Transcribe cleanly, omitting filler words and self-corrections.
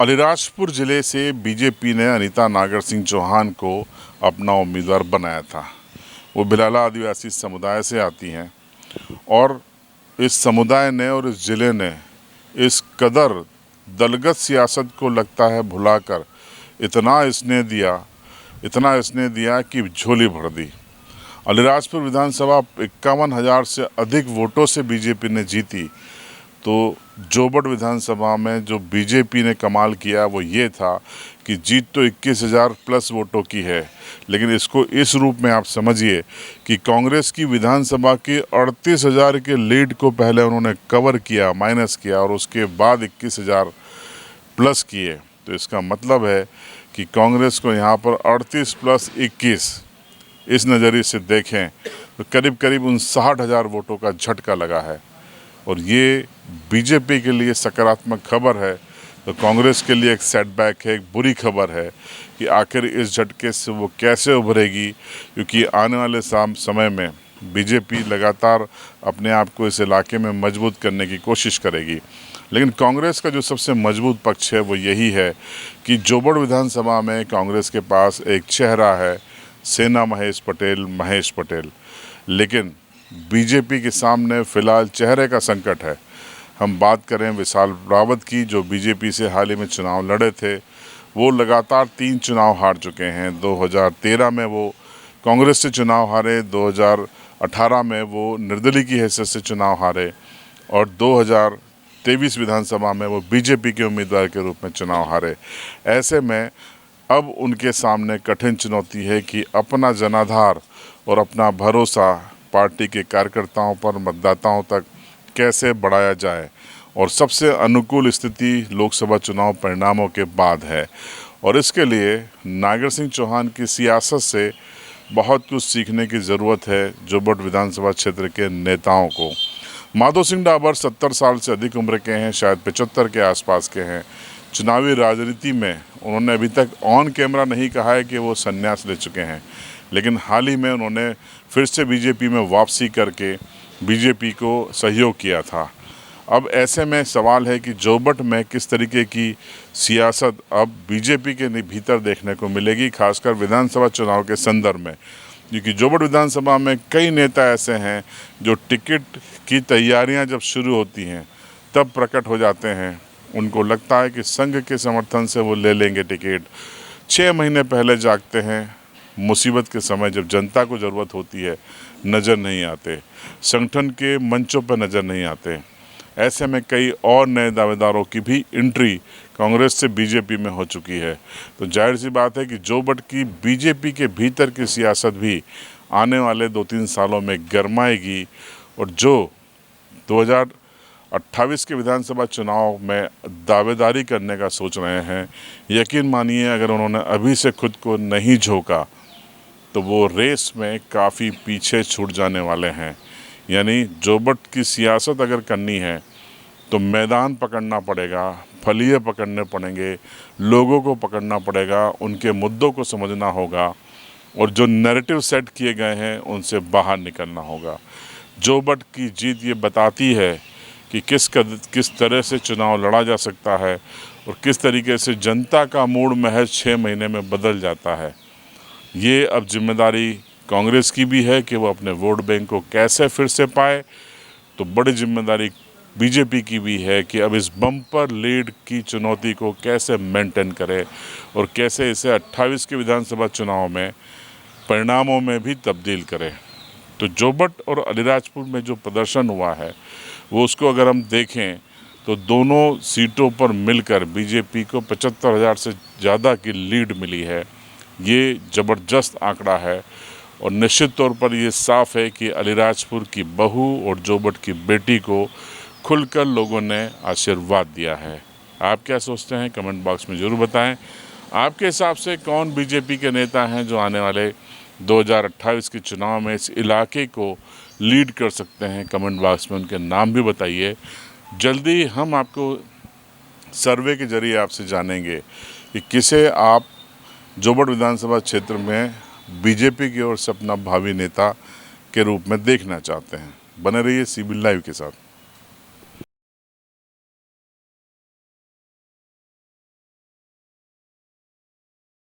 अलीराजपुर जिले से बीजेपी ने अनीता नागर सिंह चौहान को अपना उम्मीदवार बनाया था। वो बिलाला आदिवासी समुदाय से आती हैं और इस समुदाय ने और इस ज़िले ने इस कदर दलगत सियासत को लगता है भुलाकर इतना स्नेह दिया कि झोली भर दी। अलीराजपुर विधानसभा 51,000 से अधिक वोटों से बीजेपी ने जीती। तो जोबट विधानसभा में जो बीजेपी ने कमाल किया वो ये था कि जीत तो 21,000 प्लस वोटों की है, लेकिन इसको इस रूप में आप समझिए कि कांग्रेस की विधानसभा के 38,000 के लीड को पहले उन्होंने कवर किया, माइनस किया और उसके बाद 21,000 प्लस किए। तो इसका मतलब है कि कांग्रेस को यहाँ पर 38 प्लस 21 इस नज़रिए से देखें तो करीब करीब 59,000 वोटों का झटका लगा है और ये बीजेपी के लिए सकारात्मक खबर है। तो कांग्रेस के लिए एक सेटबैक है, एक बुरी खबर है कि आखिर इस झटके से वो कैसे उभरेगी, क्योंकि आने वाले समय में बीजेपी लगातार अपने आप को इस इलाके में मजबूत करने की कोशिश करेगी। लेकिन कांग्रेस का जो सबसे मजबूत पक्ष है वो यही है कि जोबड़ विधानसभा में कांग्रेस के पास एक चेहरा है, सेना महेश पटेल। लेकिन बीजेपी के सामने फिलहाल चेहरे का संकट है। हम बात करें विशाल रावत की, जो बीजेपी से हाल ही में चुनाव लड़े थे, वो लगातार 3 चुनाव हार चुके हैं। 2013 में वो कांग्रेस से चुनाव हारे, 2018 में वो निर्दलीय की हैसियत से चुनाव हारे और 2023 विधानसभा में वो बीजेपी के उम्मीदवार के रूप में चुनाव हारे। ऐसे में अब उनके सामने कठिन चुनौती है कि अपना जनाधार और अपना भरोसा पार्टी के कार्यकर्ताओं पर, मतदाताओं तक कैसे बढ़ाया जाए। और सबसे अनुकूल स्थिति लोकसभा चुनाव परिणामों के बाद है और इसके लिए नागर सिंह चौहान की सियासत से बहुत कुछ सीखने की ज़रूरत है जोबट विधानसभा क्षेत्र के नेताओं को। माधो सिंह डाबर 70 साल से अधिक उम्र के हैं, शायद 75 के आसपास के हैं। चुनावी राजनीति में उन्होंने अभी तक ऑन कैमरा नहीं कहा है कि वो संन्यास ले चुके हैं, लेकिन हाल ही में उन्होंने फिर से बीजेपी में वापसी करके बीजेपी को सहयोग किया था। अब ऐसे में सवाल है कि जोबट में किस तरीके की सियासत अब बीजेपी के भीतर देखने को मिलेगी, खासकर विधानसभा चुनाव के संदर्भ में, क्योंकि जोबट विधानसभा में कई नेता ऐसे हैं जो टिकट की तैयारियां जब शुरू होती हैं तब प्रकट हो जाते हैं। उनको लगता है कि संघ के समर्थन से वो ले लेंगे टिकट। 6 महीने पहले जागते हैं, मुसीबत के समय जब जनता को ज़रूरत होती है नज़र नहीं आते, संगठन के मंचों पर नज़र नहीं आते। ऐसे में कई और नए दावेदारों की भी एंट्री कांग्रेस से बीजेपी में हो चुकी है। तो जाहिर सी बात है कि जोबट की बीजेपी के भीतर की सियासत भी आने वाले 2-3 सालों में गरमाएगी और जो 2028 के विधानसभा चुनाव में दावेदारी करने का सोच रहे हैं, यकीन मानिए अगर उन्होंने अभी से खुद को नहीं झोंका तो वो रेस में काफ़ी पीछे छूट जाने वाले हैं। यानी जोबट की सियासत अगर करनी है तो मैदान पकड़ना पड़ेगा, फलिए पकड़ने पड़ेंगे, लोगों को पकड़ना पड़ेगा, उनके मुद्दों को समझना होगा और जो नैरेटिव सेट किए गए हैं उनसे बाहर निकलना होगा। जोबट की जीत ये बताती है कि किस तरह से चुनाव लड़ा जा सकता है और किस तरीके से जनता का मूड महज 6 महीने में बदल जाता है। ये अब जिम्मेदारी कांग्रेस की भी है कि वो अपने वोट बैंक को कैसे फिर से पाए, तो बड़ी जिम्मेदारी बीजेपी की भी है कि अब इस बम्पर लीड की चुनौती को कैसे मेंटेन करे और कैसे इसे 28 के विधानसभा चुनाव में परिणामों में भी तब्दील करे। तो जोबट और अलीराजपुर में जो प्रदर्शन हुआ है वो उसको अगर हम देखें तो दोनों सीटों पर मिलकर बीजेपी को 75,000 से ज़्यादा की लीड मिली है। ये ज़बरदस्त आंकड़ा है और निश्चित तौर पर ये साफ है कि अलीराजपुर की बहू और जोबट की बेटी को खुलकर लोगों ने आशीर्वाद दिया है। आप क्या सोचते हैं कमेंट बॉक्स में ज़रूर बताएं। आपके हिसाब से कौन बीजेपी के नेता हैं जो आने वाले 2028 के चुनाव में इस इलाके को लीड कर सकते हैं? कमेंट बॉक्स में उनके नाम भी बताइए। जल्दी हम आपको सर्वे के जरिए आपसे जानेंगे कि किसे आप जोबट विधानसभा क्षेत्र में बीजेपी की ओर से अपना भावी नेता के रूप में देखना चाहते हैं। बने रहिए CB लाइव के साथ।